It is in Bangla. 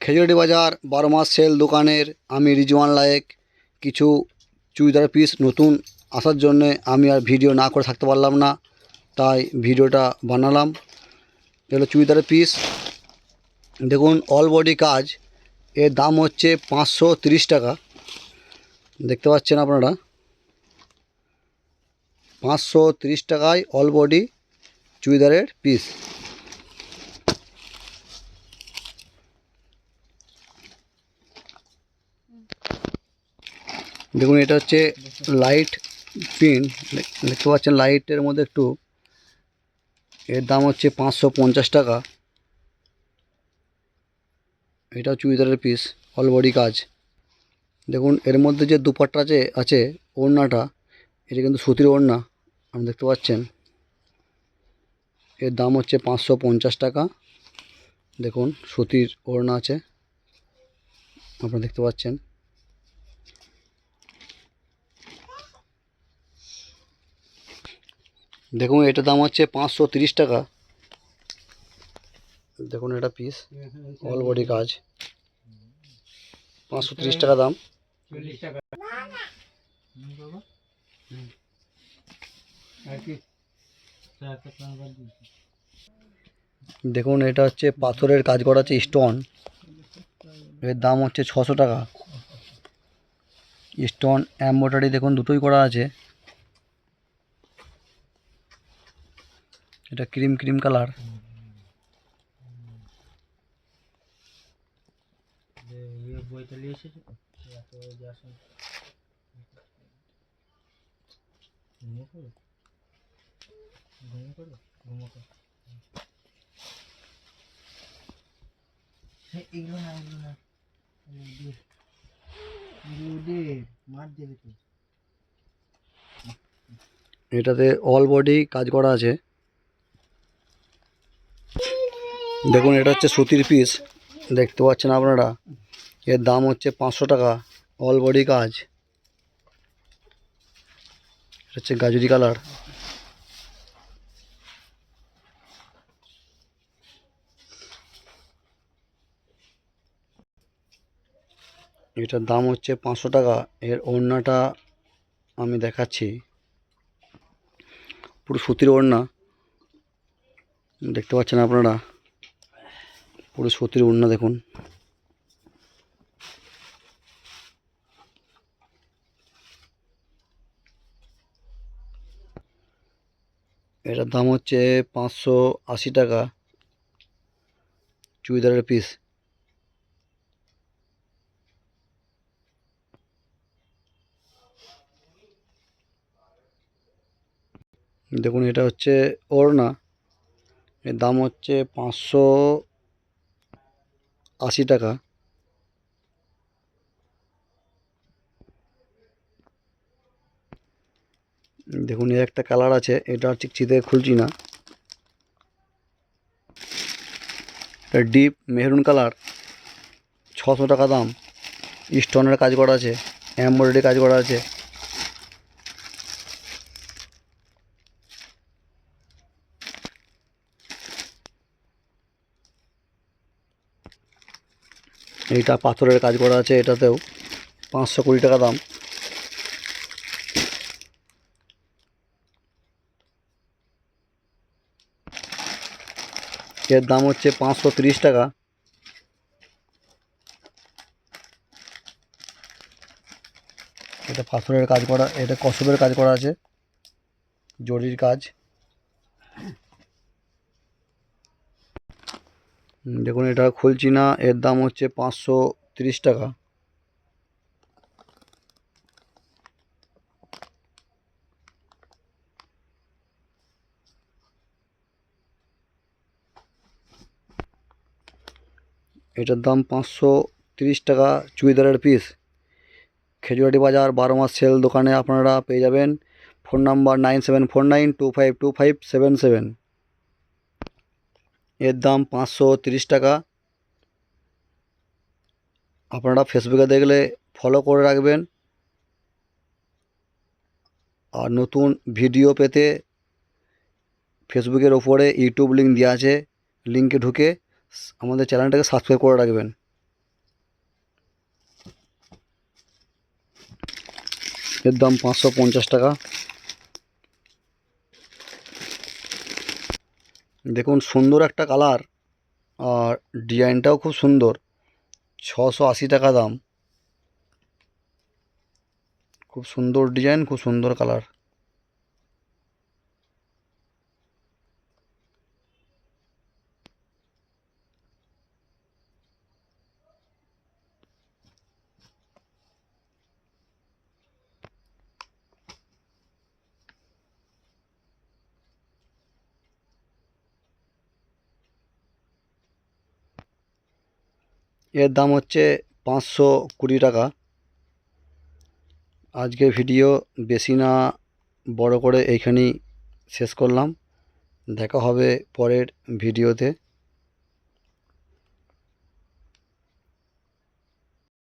খেজুরাটি বাজার 12 মাস সেল দোকানের আমি রিজওয়ান লায়েক কিছু চুড়িদার পিস নতুন আসার জন্যে আমি আর ভিডিও না করে থাকতে পারলাম না, তাই ভিডিওটা বানালাম। এগুলো চুড়িদারের পিস, দেখুন অল বডি কাজ। এর দাম হচ্ছে 530 টাকা। দেখতে পাচ্ছেন আপনারা, 530 টাকায় অল বডি চুড়িদারের পিস। দেখুন এটা হচ্ছে লাইট প্রিন্ট, দেখতে পাচ্ছেন লাইটের মধ্যে একটু। এর দাম হচ্ছে 550 টাকা। এটা চুড়িদারের পিস, অল বডি কাজ। দেখুন এর মধ্যে যে দুপাট্টা আছে ওড়নাটা, এটা কিন্তু সুতির ওড়না, আপনি দেখতে পাচ্ছেন। এর দাম হচ্ছে 550 টাকা। দেখুন সুতির ওড়না আছে, আপনারা দেখতে পাচ্ছেন। দেখুন এটার দাম হচ্ছে 530 টাকা। দেখুন এটা পিস, অল বডি কাজ, 530 টাকা দাম। দেখুন এটা হচ্ছে পাথরের কাজ করা আছে, স্টোন। এর দাম হচ্ছে 600 টাকা। স্টোন এমব্রয়ডারি দেখুন দুটোই করা আছে। এটা ক্রিম কালার। এটাতে অল বডি কাজ করা আছে। দেখুন এটা হচ্ছে সুতির পিস, দেখতে পাচ্ছেন আপনারা। এর দাম হচ্ছে 500 টাকা, অল বডি কাজ। এটা হচ্ছে গাজরি কালার। এটার দাম হচ্ছে 500 টাকা। এর ওড়নাটা আমি দেখাচ্ছি, পুরো সুতির ওড়না, দেখতে পাচ্ছেন আপনারা। পুরো সুতির ওড়না দেখুন। এটার দাম হচ্ছে 580 টাকা, চুড়িদারের পিস। দেখুন এটা হচ্ছে ওড়না, এর দাম হচ্ছে 580 টাকা। দেখুন এর একটা কালার আছে, এটা চিকচিতে খুলছি না। এটা ডিপ মেরুন কালার, 600 টাকা দাম। স্টোনের কাজ করা আছে, এমব্রয়ডারি কাজ করা আছে। এইটা পাথরের কাজ করা আছে, এটাতেও 520 টাকা দাম। এর দাম হচ্ছে 530 টাকা। এটা পাথরের কাজ করা, এটা কসবের কাজ করা আছে, জরির কাজ। দেখুন এটা খুলছি না, এর দাম হচ্ছে 530 টাকা। এটার দাম 530 টাকা, চুড়িদারের পিস। খেজুরাটি বাজার 12 মাস সেল দোকানে আপনারা পেয়ে যাবেন। Phone number 9749252577। এর দাম 530 টাকা। আপনারা ফেসবুকে দেখলে ফলো করে রাখবেন, আর নতুন ভিডিও পেতে ফেসবুকের ওপরে ইউটিউব লিঙ্ক দেওয়া আছে, লিঙ্কে ঢুকে আমাদের চ্যানেলটাকে সাবস্ক্রাইব করে রাখবেন। এর দাম 550 টাকা। দেখুন সুন্দর একটা কালার, আর ডিজাইনটাও খুব সুন্দর। 680 টাকা দাম। খুব সুন্দর ডিজাইন, খুব সুন্দর কালার। এর দাম হচ্ছে 520 টাকা। আজকের ভিডিও বেশি না বড় করে এইখানেই শেষ করলাম। দেখা হবে পরের ভিডিওতে।